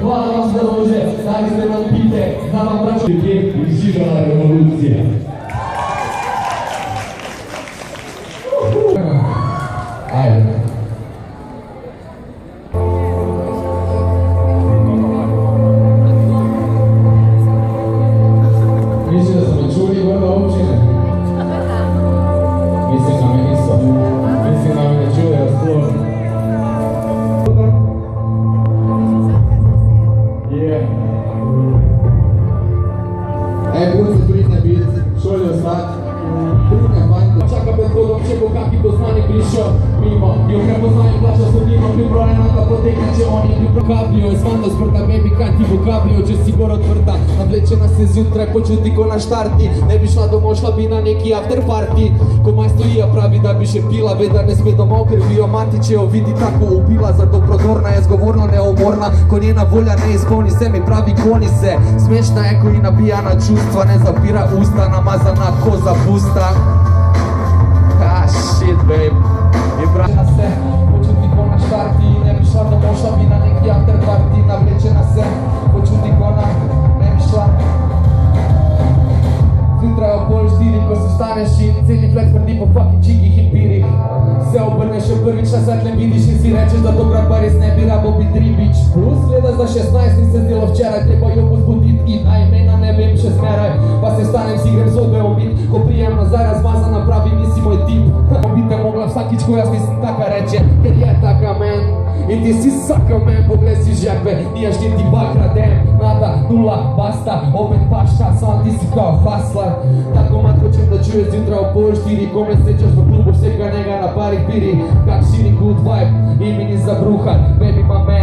Hvala vam za lože, dali ste nam pite, da vam vraćam gdje izživjela revolucija. Ajde. Mislim da smo čuli voda općine. Mislim da me nisu. Mislim da me ne čuli, ja sklono. Šolio stati, drugne banke. Čaka pred hodom, če bo kaki poznanik prišel mimo. I u prepoznanju plaća su njima pribrojena da potekne će oni pribrokabio. Je svanda zvrta, baby, kaj ti vokabio, če si gor otvrta. Navlečena se zjutraj, počuti ko na štarti. Ne bi šla domov, šla bi na neki after party. Ko maj stoji, a pravi da bi še pila, ve da ne sme domov, ker bi jo mati, če jo vidi tako ubila. Zato prodorna je zgovorno neumorna, ko njena volja ne izpolni se, mi pravi kloni se. Smešna je, ko ji nabija na čustva, ne zapira usta, namazana ko za pusta. Ah shit babe. I vraća se, počuti ko na štarti. Ne bi šla domov, šla bi na neki after party. Navlečena se, počuti ko na, ne bi šla. Zjutraj o 3:30, ko se staneš in celi flat smrdi po fucking čikih in pirih. Se obrneš jo prvič nazad, ne vidiš in si rečeš da to graba res ne bi rabo bit ribič. Plus gleda za 16 in se zdelo včeraj, treba jo pozbudit in a imena ne vem še smeraj. Pa se stanem si grem zobe obit, ko prijem nazaj razmazana pravi nisi moj tip. Bi te mogla vsakič ko jaz nisem taka reče, ker je taka men. In ti si saka men, pogled si žekve, nijaš niti bakra dem. Nada, nula, basta, opet pašta, sam ti si kao haslar. Tako mat hoćem da čuješ zjutraj o 3:30, ko me srećaš po klubu, vseka njega na parih piri. Kak širi good vibe, i mini za bruhan, baby my man.